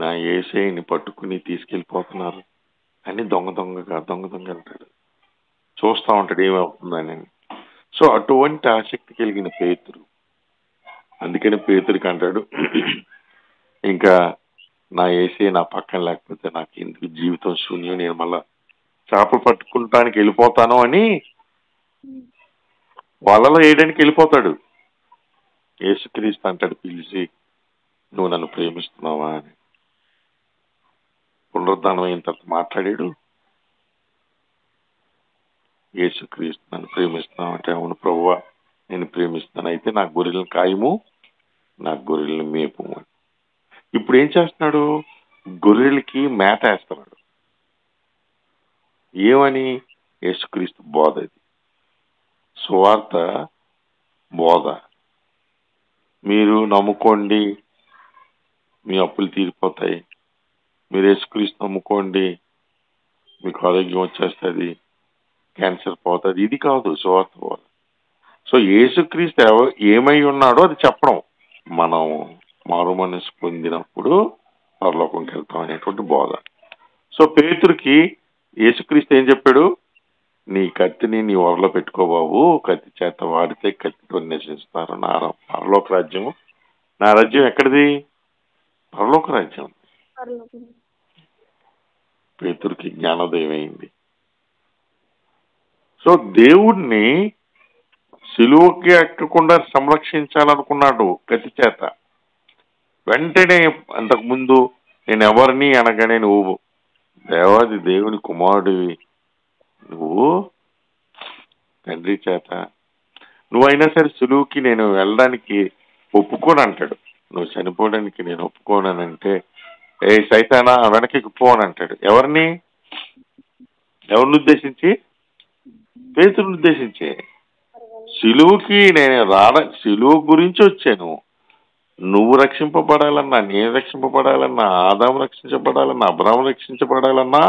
నా యేసయ్యని పట్టుకుని తీసుకెళ్లిపోతున్నారు అని దొంగ అంటాడు. చూస్తా ఉంటాడు ఏమవుతుందని. సో అటువంటి ఆసక్తి కలిగిన పేతురు, అందుకని పేతురికి అంటాడు, ఇంకా నా యేసయ్య నా పక్కన లేకపోతే నాకు ఎందుకు జీవితం శూన్యం, నేను మళ్ళా చేపలు పట్టుకుంటానికి వెళ్ళిపోతాను అని వలలో వేయడానికి వెళ్ళిపోతాడు. యేసుక్రీస్తు అంటాడు పిలిచి, నువ్వు నన్ను ప్రేమిస్తున్నావా అని. పునరుద్ధానం అయిన తర్వాత మాట్లాడాడు. యేసుక్రీస్తు నన్ను ప్రేమిస్తున్నావు అంటే, అవును ప్రభువా నేను ప్రేమిస్తున్నాను, అయితే నా గొర్రెలను కాయము, నా గొర్రెలను మేపు. ఇప్పుడు ఏం చేస్తున్నాడు? గొర్రెలకి మేత వేస్తున్నాడు. ఏమని? యేసుక్రీస్తు బోధ, ఇది సువార్త బోధ. మీరు నమ్ముకోండి మీ అప్పులు తీరిపోతాయి, మీరు యేసుక్రీస్తు నమ్ముకోండి మీకు ఆరోగ్యం వచ్చేస్తుంది, క్యాన్సర్ పోతుంది. ఇది కాదు సువార్త బోధ. సో యేసుక్రీస్తు ఏమై ఉన్నాడో అది చెప్పడం. మనం మారు మనసు పొందినప్పుడు పరలోకంకి వెళ్తాం అనేటువంటి బోధ. సో పేతురుకి యేసుక్రీస్తు ఏం చెప్పాడు? నీ కత్తిని నీ ఒరలో పెట్టుకో బాబు, కత్తి చేత వాడితే కత్తితో నశిస్తారు. పరలోక రాజ్యం, నా రాజ్యం ఎక్కడిది? పరలోక రాజ్యం. పేతురుకి జ్ఞానోదయం అయింది. సో దేవుణ్ణి సిలువకి ఎక్కకుండా సంరక్షించాలనుకున్నాడు గతి చేత. వెంటనే అంతకుముందు నేను ఎవరిని అనగానే నువ్వు దేవాది దేవుని కుమారుడివి, నువ్వు తండ్రి చేత నువ్వైనా సరే సులువుకి నేను వెళ్ళడానికి ఒప్పుకోను అంటాడు. నువ్వు చనిపోవడానికి నేను ఒప్పుకోనంటే ఏ సైతానా వెనక్కి పోను అంటాడు. ఎవరిని ఉద్దేశించి? పేతురుని ఉద్దేశించే. సిలువుకి నేను సిలువు గురించి వచ్చాను. నువ్వు రక్షింపబడాలన్నా, నేను రక్షింపబడాలన్నా, ఆదాము రక్షించబడాలన్నా, అబ్రాహం రక్షించబడాలన్నా,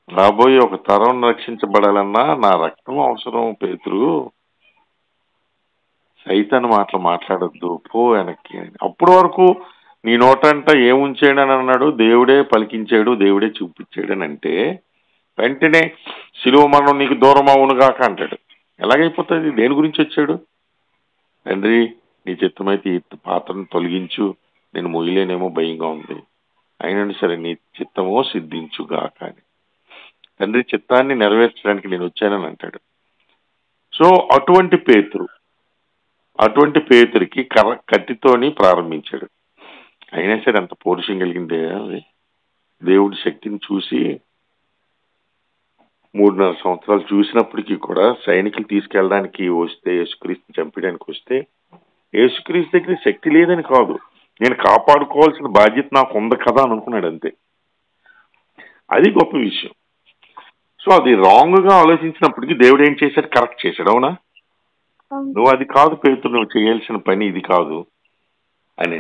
రాబోయే ఒక తరం రక్షించబడాలన్నా నా రక్తం అవసరం. పేతురు సైతాన్ మాటలు మాట్లాడద్దు, పో వెనక్కి. అప్పటి వరకు నీ నోటంట ఏముంచాడు అని అన్నాడు, దేవుడే పలికించాడు, దేవుడే చూపించాడు అని అంటే వెంటనే సిలువ మరణం నీకు దూరం అవునుగాక అంటాడు. ఎలాగైపోతుంది? దేని గురించి వచ్చాడు? తండ్రి నీ చిత్తమైతే ఈ పాత్రను తొలగించు, నేను మొయ్యలేనేమో భయంగా ఉంది, అయినా సరే నీ చిత్తమో సిద్ధించుగాక అని. తండ్రి చిత్తాన్ని నెరవేర్చడానికి నేను వచ్చానని అంటాడు. సో అటువంటి పేతురికి కత్తితోని ప్రారంభించాడు. అయినా సరే అంత పౌరుషం కలిగిందే అది. దేవుడి శక్తిని చూసి 3.5 సంవత్సరాలు చూసినప్పటికీ కూడా సైనికులు తీసుకెళ్ళడానికి వస్తే, యేసుక్రీస్తుని చంపడానికి వస్తే, యేసుక్రీస్తు దగ్గర శక్తి లేదని కాదు, నేను కాపాడుకోవాల్సిన బాధ్యత నాకు ఉంది కదా అని అనుకున్నాడు అంతే. అది గొప్ప విషయం. సో అది రాంగ్ గా ఆలోచించినప్పటికీ దేవుడు ఏం చేశాడు? కరెక్ట్ చేశాడు. అవునా? నువ్వు అది కాదు పేతురు, నువ్వు చేయాల్సిన పని ఇది కాదు అని.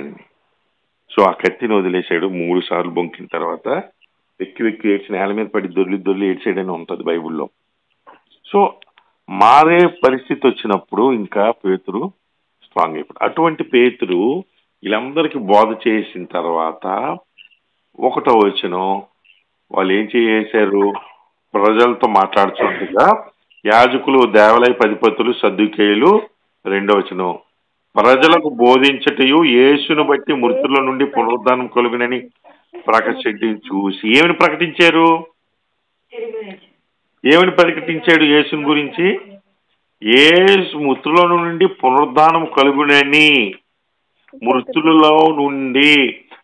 సో ఆ కత్తిని వదిలేశాడు. 3 సార్లు బొంకిన తర్వాత వెక్కి ఏడ్చి నేల మీద పడి దొర్లి ఏడ్చాడని ఉంటుంది బైబుల్లో. సో మారే పరిస్థితి వచ్చినప్పుడు ఇంకా పేతురు స్ట్రాంగ్ అయిపోయాడు. అటువంటి పేతురు వీళ్ళందరికీ బోధ చేసిన తర్వాత 1వ వచనం వాళ్ళు ఏం చేశారు? ప్రజలతో మాట్లాడుతుండగా యాజకులు, దేవాలయ అధిపతులు, సద్దుకేయులు 2వ వచనం ప్రజలకు బోధించటయు యేసును బట్టి మృతుల నుండి పునరుద్ధానం కలుగునని ప్రకటించి చూసి ఏమని ప్రకటించారు? యేసుని గురించి? యేసు మృతుల నుండి పునరుద్ధానం కలుగునని. మృతులలో నుండి,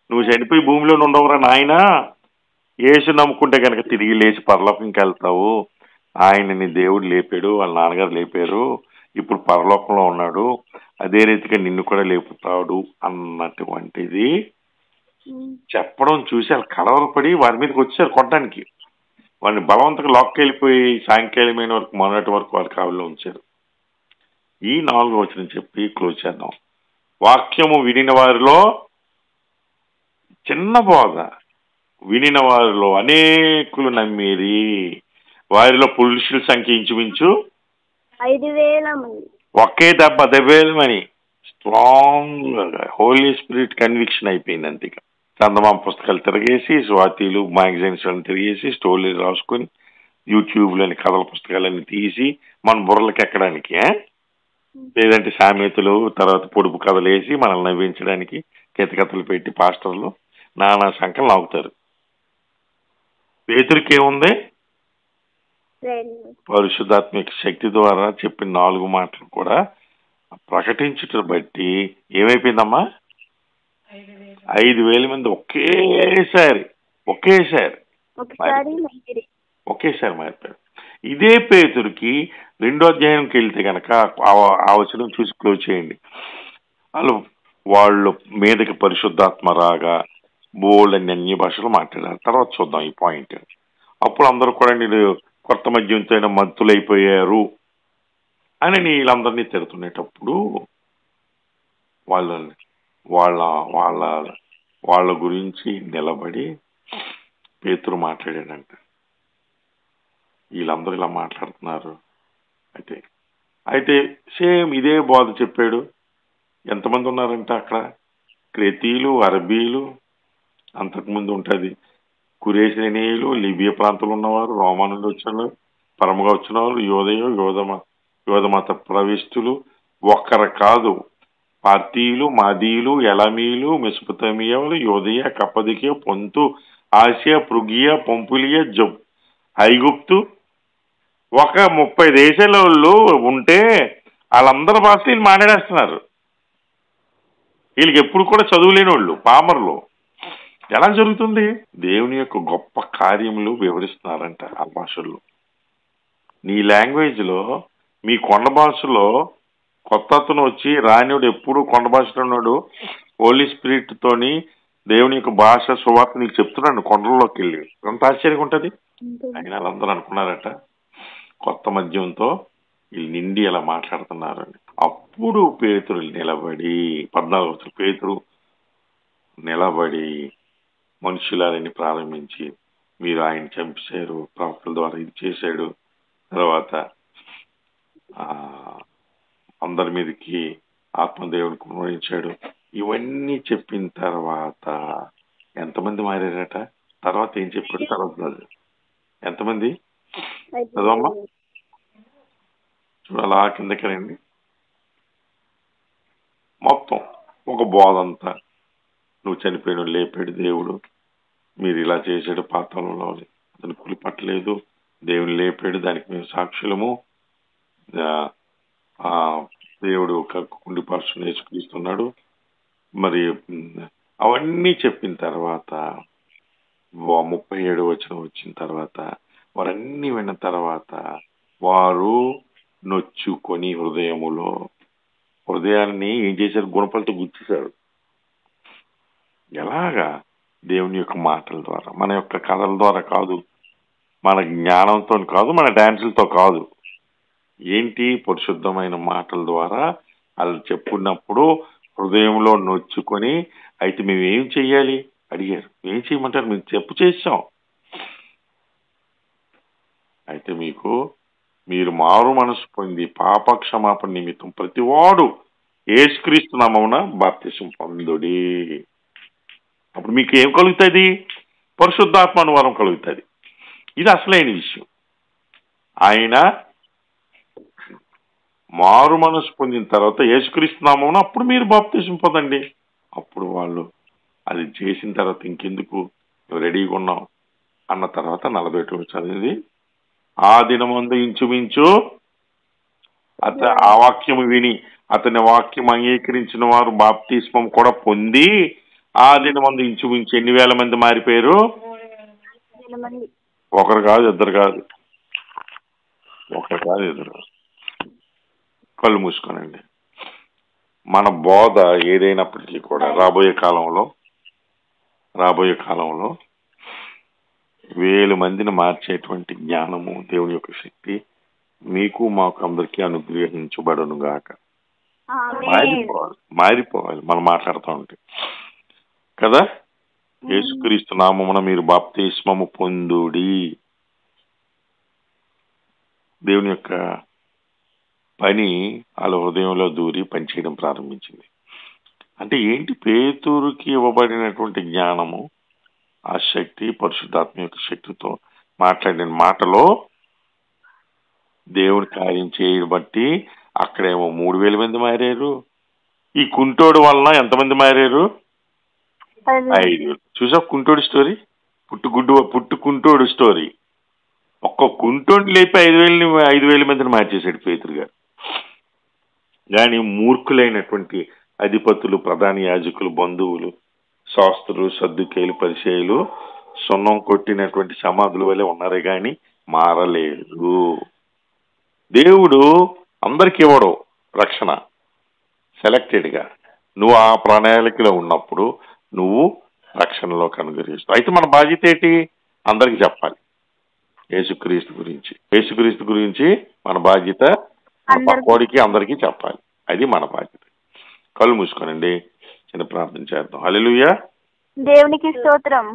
నువ్వు చనిపోయి భూమిలో ఉండవురా నాయన, యేసు నమ్ముకుంటే కనుక తిరిగి లేచి పరలోకంకి వెళ్తావు. ఆయనని దేవుడు లేపాడు, వాళ్ళ నాన్నగారు లేపారు, ఇప్పుడు పరలోకంలో ఉన్నాడు, అదే రీతిగా నిన్ను కూడా లేపుతాడు అన్నటువంటిది చెప్పడం చూసి వాళ్ళు కలవరపడి వారి మీదకి వచ్చారు కొట్టడానికి. వాడిని బలవంతంగా లాక్కెళ్ళిపోయి సాయంకాలమైన వరకు, మొన్నటి వరకు వారి కావుల్లో ఉంచారు. ఈ 4వ వచనం చెప్పి క్లోజ్ చేద్దాం. వాక్యము వినిన వారిలో, చిన్న బోధ, వినిన వారిలో అనేకులు నమ్మిరి. వారిలో పురుషుల సంఖ్య ఇంచుమించు 5,000 మంది. ఒకే దెబ్బ 10,000 మంది. స్ట్రాంగ్ హోలీ స్పిరిట్ కన్విక్షన్ అయిపోయింది. అంతే. చందమామ పుస్తకాలు తిరిగేసి, స్వాతిలు మ్యాగజైన్స్ తిరిగేసి, స్టోరీలు రాసుకొని, యూట్యూబ్లోని కథల పుస్తకాలన్నీ తీసి మన బుర్రలకు ఎక్కడానికి, లేదంటే సామెతలు, తర్వాత పొడుపు కథలు వేసి మనల్ని నవ్వించడానికి కితకథలు పెట్టి పాస్టర్లు నానా సంఖ్యలు లాగుతారు. పేతురికి ఏముంది? పరిశుద్ధాత్మిక శక్తి ద్వారా చెప్పిన 4 మాటలు కూడా ప్రకటించుట బట్టి ఏమైపోయిందమ్మా? 5,000 మంది ఒకేసారి మారిపోయారు. ఇదే పేతురికి 2వ అధ్యాయంకి వెళ్తే కనుక ఆ వచనం చూసి క్లోజ్ చేయండి. వాళ్ళు మీదకి పరిశుద్ధాత్మ రాగా బోల్డ్ అన్ని భాషలు మాట్లాడారు. తర్వాత చూద్దాం ఈ పాయింట్. అప్పుడు అందరూ కూడా నేను కొత్త మద్యంతో మత్తులైపోయారు అని వీళ్ళందరినీ తిడుతునేటప్పుడు వాళ్ళ గురించి నిలబడి పేతురు మాట్లాడాడంట. వీళ్ళందరూ ఇలా మాట్లాడుతున్నారు. అయితే సేమ్ ఇదే బోధ చెప్పాడు. ఎంతమంది ఉన్నారంటే అక్కడ క్రేతీయులు, అరబీలు, అంతకుముందు ఉంటుంది కురేషినీయులు, లిబియా ప్రాంతంలో ఉన్నవారు, రోమా నుండి వచ్చిన పరమగా వచ్చిన వారు, యోధమత ప్రవిష్టులు, ఒక్కరు కాదు, పార్తీయులు, మాదీయులు, ఎలమీలు, మెసొపొతామియాలు, యోదయ, కప్పదికియా, పొంతు, ఆసియా, పృగియా, పంపులియా, ఐగుప్తు, ఒక 30 దేశాల వాళ్ళు ఉంటే వాళ్ళందరి భాష వీళ్ళు మాట్లాడేస్తున్నారు. వీళ్ళకి ఎప్పుడు కూడా చదువులేని వాళ్ళు, పామర్లు. ఎలా జరుగుతుంది? దేవుని యొక్క గొప్ప కార్యములు వివరిస్తున్నారంట ఆ భాషల్లో. నీ లాంగ్వేజ్ లో, మీ కొండ భాషలో కొత్త అతను వచ్చి రానివాడు, ఎప్పుడు కొండ భాషలో ఉన్నాడు, హోలీ స్పిరిట్ తోని దేవుని యొక్క భాష సువార్త నీకు చెప్తున్నాడు కొండల్లోకి వెళ్ళి. ఎంత ఆశ్చర్యంగా ఉంటది. అయినా వాళ్ళందరూ అనుకున్నారట కొత్త మద్యంతో వీళ్ళు నిండి అలా మాట్లాడుతున్నారని. అప్పుడు పేతురు నిలబడి, 14 పేతురు నిలబడి మనుషులని ప్రారంభించి, మీరు ఆయన చంపేశారు, ప్రవక్తల ద్వారా ఇది చేశాడు, తర్వాత అందరి మీదకి ఆత్మదేవుని కుమరించాడు, ఇవన్నీ చెప్పిన తర్వాత ఎంతమంది మారారట? తర్వాత ఏం చెప్పాడు? తర్వాత ఎంతమంది చదవమ్మా, చూడాలా కిందకనండి. మొత్తం ఒక బోధంతా, నువ్వు చనిపోయిన లేపాడు దేవుడు, మీరు ఇలా చేశాడు, పాతాళంలో అతను కులిపట్టలేదు, దేవుని లేపాడు, దానికి మేము సాక్షులము, దేవుడు ఒక కుండిపరుషుని యేసుక్రీస్తున్నాడు. మరి అవన్నీ చెప్పిన తర్వాత 37 వచనం వచ్చిన తర్వాత, వారన్నీ విన్న తర్వాత వారు నొచ్చుకొని హృదయాన్ని ఏం చేశారు? గుణపలతో గుర్తిశారు. ఎలాగా? దేవుని యొక్క మాటల ద్వారా, మన యొక్క కథల ద్వారా కాదు, మన జ్ఞానంతో కాదు, మన డాన్సులతో కాదు. ఏంటి? పరిశుద్ధమైన మాటల ద్వారా వాళ్ళు చెప్పుకున్నప్పుడు హృదయంలో నొచ్చుకొని, అయితే మేము ఏం చెయ్యాలి అడిగారు. ఏం చేయమంటారు? మేము చేసాం. అయితే మీరు మారు మనసు పొంది పాప క్షమాపణ నిమిత్తం ప్రతివాడు యేసుక్రీస్తు నామమున బాప్తిసం పొందుడి. అప్పుడు మీకు ఏం కలుగుతుంది? పరిశుద్ధాత్మ అనువరం కలుగుతుంది. ఇది అసలైన విషయం. ఆయన మారు మనసు పొందిన తర్వాత యేసుక్రీస్తు నామమున అప్పుడు మీరు బాప్తిసం పొందండి. అప్పుడు వాళ్ళు అది చేసిన తర్వాత ఇంకెందుకు రెడీగా ఉన్నాం అన్న తర్వాత 42 చదివింది. ఆ దినమందు ఇంచుమించు ఆ వాక్యము విని అతని వాక్యం అంగీకరించిన వారు బాప్తిస్మం కూడా పొంది, ఆ దినమందు ఇంచుమించు ఎన్ని వేల మంది మారిపోయారు? ఒకరు కాదు, ఇద్దరు కాదు, ఒకరు కాదు, ఇద్దరు. కళ్ళు మూసుకోనండి. మన బోధ ఏదైనప్పటికీ కూడా రాబోయే కాలంలో 1000 మందిని మార్చేటువంటి జ్ఞానము, దేవుని యొక్క శక్తి మీకు మాకు అందరికీ అనుగ్రహించబడును గాక. మారిపోవాలి మనం మాట్లాడుతూ ఉంటే కదా. యేసుక్రీస్తు నామమున మీరు బాప్తిస్మము పొందుడి. దేవుని యొక్క పని వాళ్ళ హృదయంలో దూరి పనిచేయడం ప్రారంభించింది. అంటే ఏంటి? పేతురుకి ఇవ్వబడినటువంటి జ్ఞానము, ఆ శక్తి పరిశుద్ధాత్మ యొక్క శక్తితో మాట్లాడిన మాటలో దేవుడి కార్యం చేయబట్టి అక్కడేమో 3000 మంది మారారు. ఈ కుంటోడు వలన ఎంతమంది మారారు? 5,000. చూసా కుంటోడు స్టోరీ, పుట్టుకుంటోడు స్టోరీ. ఒక్క కుంటోడు లేపి 5,000 మందిని మార్చేశాడు పేతురు గారు. కానీ మూర్ఖులైనటువంటి అధిపతులు, ప్రధాన యాజకులు, బంధువులు, శాస్త్రులు, సద్దుకేయులు, పరిసయ్యులు సున్నం కొట్టినటువంటి సమాధుల వల్లే ఉన్నారే గాని మారలేదు. దేవుడు అందరికి ఇవ్వడు రక్షణ, సెలెక్టెడ్ గా. నువ్వు ఆ ప్రణాళికలో ఉన్నప్పుడు నువ్వు రక్షణలోకి అనుగ్రహిస్తావు. అయితే మన బాధ్యత ఏంటి? అందరికి చెప్పాలి యేసుక్రీస్తు గురించి మన బాధ్యత. మన పక్కోడికి అందరికీ చెప్పాలి. అది మన బాధ్యత. కళ్ళు మూసుకోనండి, చిన్న ప్రార్థన చేద్దాం. హల్లెలూయా. దేవునికి స్తోత్రం.